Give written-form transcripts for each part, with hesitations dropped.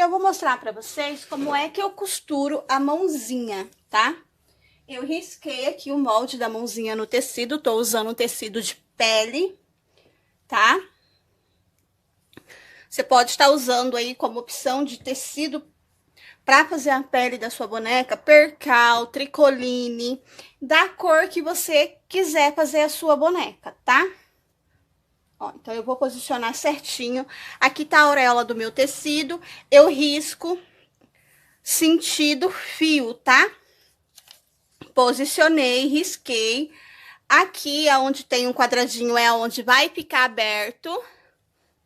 eu vou mostrar pra vocês como é que eu costuro a mãozinha, tá? Eu risquei aqui o molde da mãozinha no tecido, tô usando um tecido de pele, tá? Você pode estar usando aí como opção de tecido para fazer a pele da sua boneca, percal, tricoline, da cor que você quiser fazer a sua boneca, tá? Ó, então, eu vou posicionar certinho. Aqui tá a auréola do meu tecido. Eu risco sentido fio, tá? Posicionei, risquei. Aqui, aonde tem um quadradinho, é onde vai ficar aberto,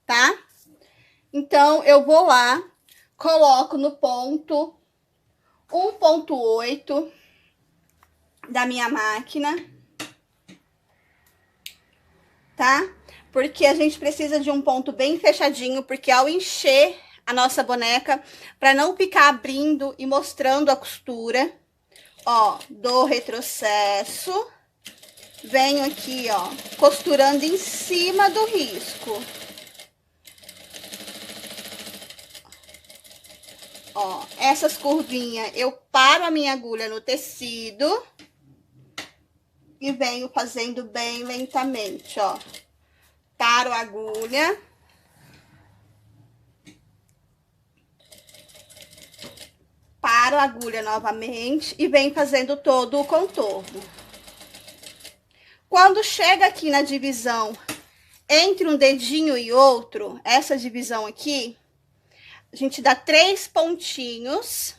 tá? Então, eu vou lá, coloco no ponto 1,8 da minha máquina, tá? Porque a gente precisa de um ponto bem fechadinho, porque ao encher a nossa boneca, para não ficar abrindo e mostrando a costura, ó, dou retrocesso, venho aqui, ó, costurando em cima do risco. Ó, essas curvinhas, eu paro a minha agulha no tecido e venho fazendo bem lentamente, ó. Paro a agulha. Paro a agulha novamente e venho fazendo todo o contorno. Quando chega aqui na divisão entre um dedinho e outro, essa divisão aqui, a gente dá 3 pontinhos,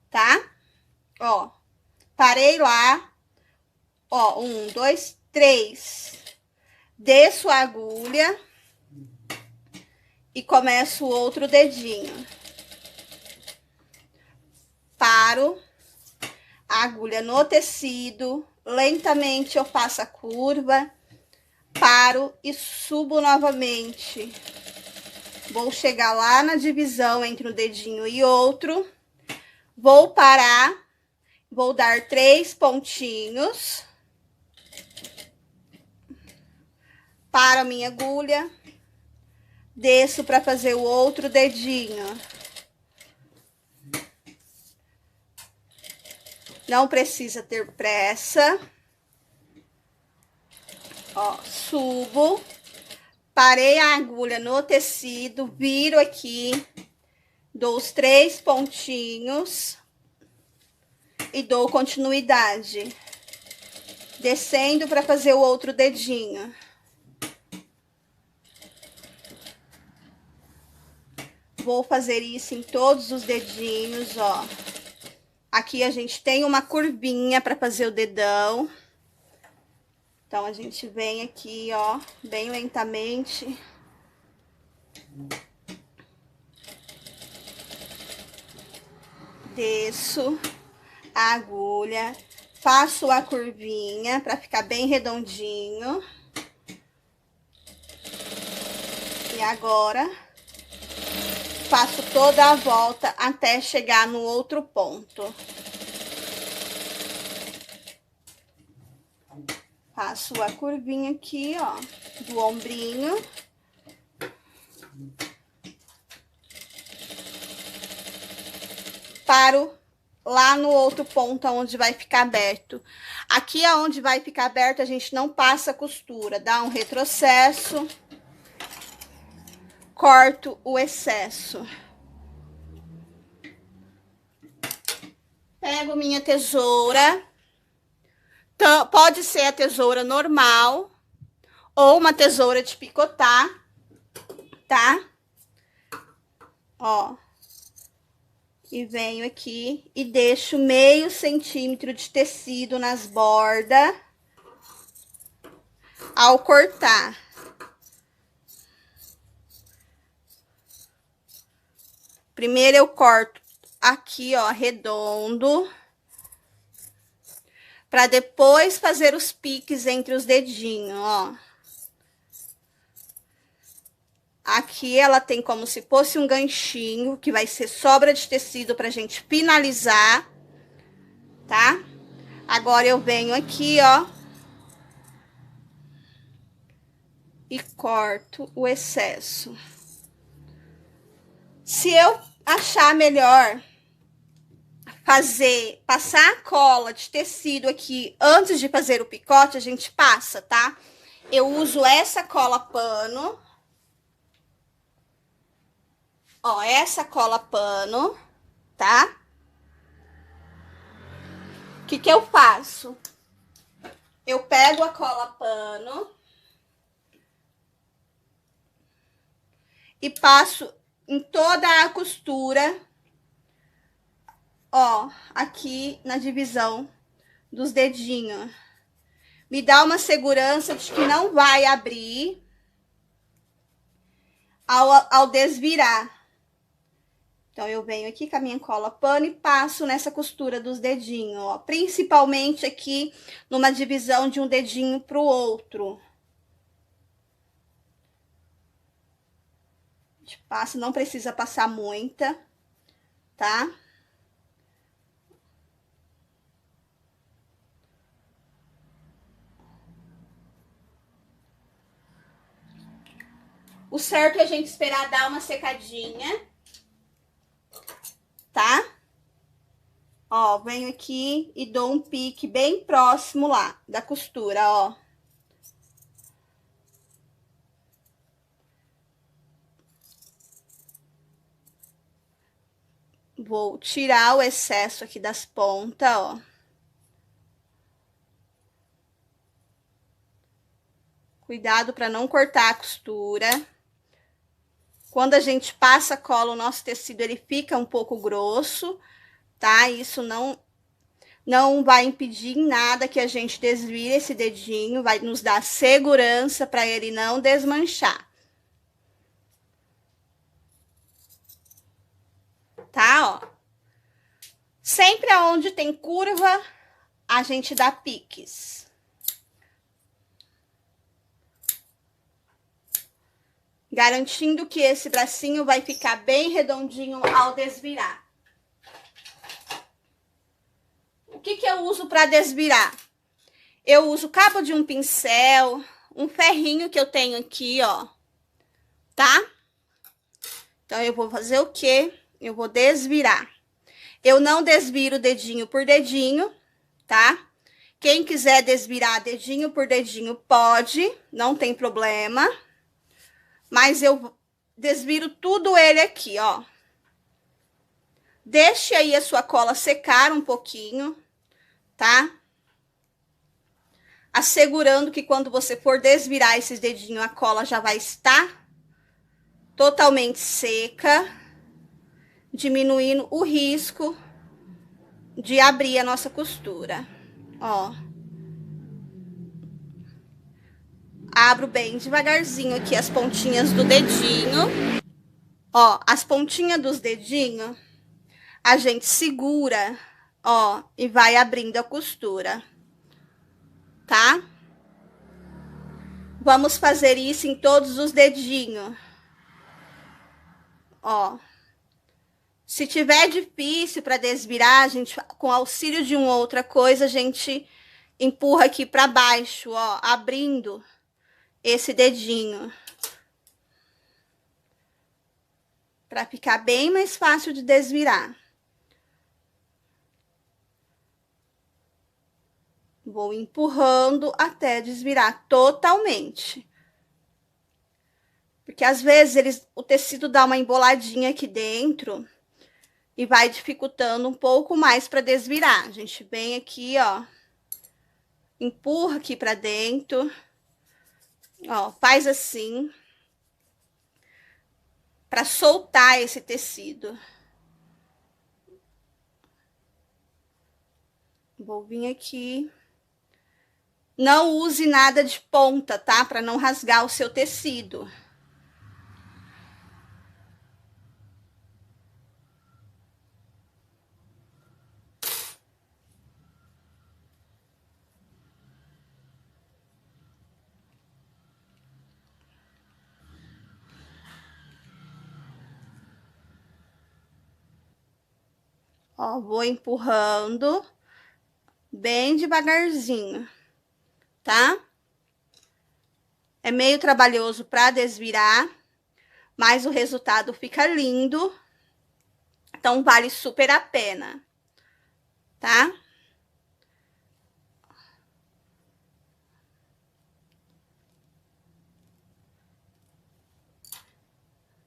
tá? Ó, parei lá, ó, 1, 2, 3. Desço a agulha e começo o outro dedinho. Paro a agulha no tecido, lentamente eu faço a curva, paro e subo novamente. Vou chegar lá na divisão entre um dedinho e outro, vou parar, vou dar 3 pontinhos, paro a minha agulha, desço para fazer o outro dedinho. Não precisa ter pressa. Ó, subo, parei a agulha no tecido, viro aqui, dou os 3 pontinhos e dou continuidade, descendo para fazer o outro dedinho. Vou fazer isso em todos os dedinhos, ó. Aqui a gente tem uma curvinha para fazer o dedão. Então, a gente vem aqui, ó, bem lentamente. Desço a agulha, faço a curvinha para ficar bem redondinho. E agora, faço toda a volta até chegar no outro ponto. Faço a curvinha aqui, ó, do ombrinho. Paro lá no outro ponto onde vai ficar aberto. Aqui aonde vai ficar aberto, a gente não passa costura, dá um retrocesso. Corto o excesso. Pego minha tesoura. Pode ser a tesoura normal ou uma tesoura de picotar, tá? Ó. E venho aqui e deixo meio centímetro de tecido nas bordas ao cortar. Primeiro eu corto aqui, ó, redondo, para depois fazer os piques entre os dedinhos, ó. Aqui ela tem como se fosse um ganchinho, que vai ser sobra de tecido pra gente finalizar, tá? Agora eu venho aqui, ó, e corto o excesso. Se eu achar melhor passar a cola de tecido aqui antes de fazer o picote, a gente passa, tá? Eu uso essa cola pano. Ó, essa cola pano, tá? O que que eu faço? Eu pego a cola pano e passo em toda a costura, ó, aqui na divisão dos dedinhos. Me dá uma segurança de que não vai abrir ao desvirar. Então, eu venho aqui com a minha cola pano e passo nessa costura dos dedinhos, ó. Principalmente aqui numa divisão de um dedinho pro outro. A gente passa, não precisa passar muita, tá? O certo é a gente esperar dar uma secadinha, tá? Ó, venho aqui e dou um pique bem próximo lá da costura, ó. Vou tirar o excesso aqui das pontas, ó. Cuidado para não cortar a costura. Quando a gente passa cola, o nosso tecido ele fica um pouco grosso, tá? Isso não vai impedir em nada que a gente desvire esse dedinho, vai nos dar segurança para ele não desmanchar. Tá, ó. Sempre aonde tem curva, a gente dá piques. Garantindo que esse bracinho vai ficar bem redondinho ao desvirar. O que que eu uso para desvirar? Eu uso cabo de um pincel, um ferrinho que eu tenho aqui, ó, tá? Então, eu vou fazer o quê? Eu vou desvirar. Eu não desviro dedinho por dedinho, tá? Quem quiser desvirar dedinho por dedinho pode, não tem problema. Mas eu desviro tudo ele aqui, ó. Deixe aí a sua cola secar um pouquinho, tá? Assegurando que quando você for desvirar esses dedinhos, a cola já vai estar totalmente seca, diminuindo o risco de abrir a nossa costura, ó. Abro bem devagarzinho aqui as pontinhas do dedinho. Ó, as pontinhas dos dedinhos, a gente segura, ó, e vai abrindo a costura, tá? Vamos fazer isso em todos os dedinhos. Ó. Se tiver difícil para desvirar, a gente, com auxílio de uma outra coisa, a gente empurra aqui para baixo, ó, abrindo esse dedinho. Para ficar bem mais fácil de desvirar. Vou empurrando até desvirar totalmente. Porque às vezes o tecido dá uma emboladinha aqui dentro e vai dificultando um pouco mais para desvirar. A gente vem aqui, ó, empurra aqui para dentro. Ó, faz assim para soltar esse tecido. Vou vir aqui. Não use nada de ponta, tá? Para não rasgar o seu tecido. Ó, vou empurrando bem devagarzinho, tá? É meio trabalhoso para desvirar, mas o resultado fica lindo, Então, vale super a pena, tá?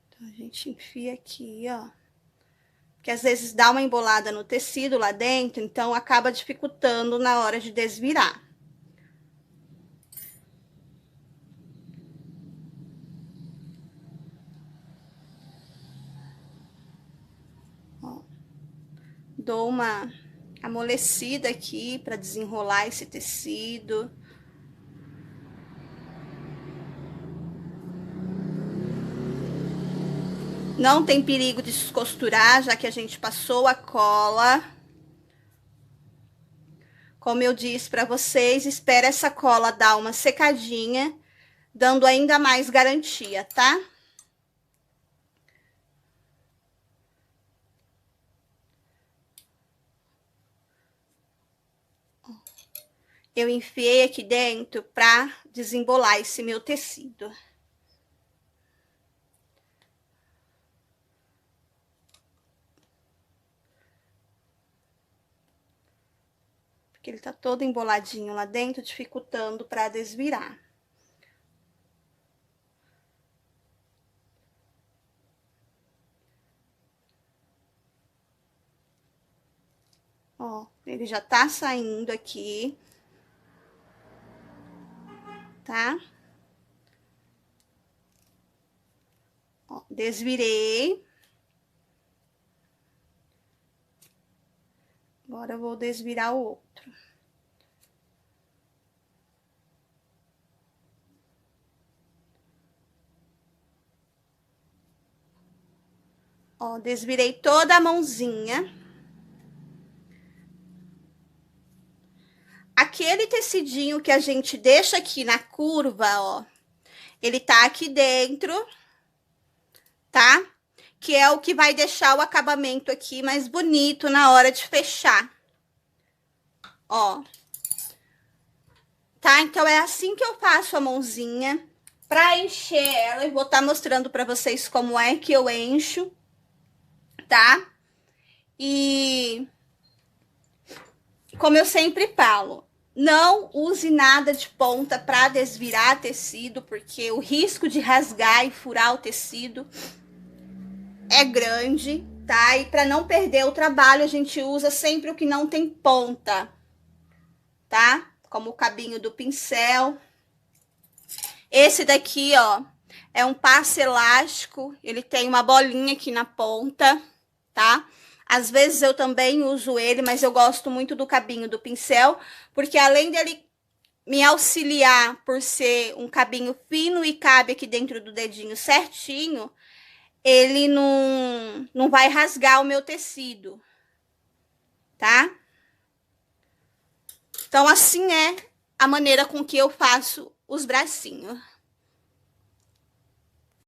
Então, a gente enfia aqui, ó. Que às vezes dá uma embolada no tecido lá dentro, então acaba dificultando na hora de desvirar. Ó, dou uma amolecida aqui para desenrolar esse tecido. Não tem perigo de descosturar, já que a gente passou a cola. Como eu disse para vocês, espera essa cola dar uma secadinha, dando ainda mais garantia, tá? Eu enfiei aqui dentro para desembolar esse meu tecido. Porque ele tá todo emboladinho lá dentro, dificultando para desvirar. Ó, ele já tá saindo aqui, tá? Ó, desvirei. Agora eu vou desvirar o outro. Ó, desvirei toda a mãozinha. Aquele tecidinho que a gente deixa aqui na curva, ó, ele tá aqui dentro, tá? Que é o que vai deixar o acabamento aqui mais bonito na hora de fechar. Ó. Tá? Então, é assim que eu faço a mãozinha. Pra encher ela, eu vou estar mostrando pra vocês como é que eu encho, tá? E como eu sempre falo, não use nada de ponta para desvirar tecido, porque o risco de rasgar e furar o tecido é grande, tá? E para não perder o trabalho, a gente usa sempre o que não tem ponta, tá? Como o cabinho do pincel. Esse daqui, ó, é um passe elástico, ele tem uma bolinha aqui na ponta, tá? Às vezes eu também uso ele, mas eu gosto muito do cabinho do pincel, porque além dele me auxiliar por ser um cabinho fino e cabe aqui dentro do dedinho certinho, ele não vai rasgar o meu tecido, tá? Então, assim é a maneira com que eu faço os bracinhos.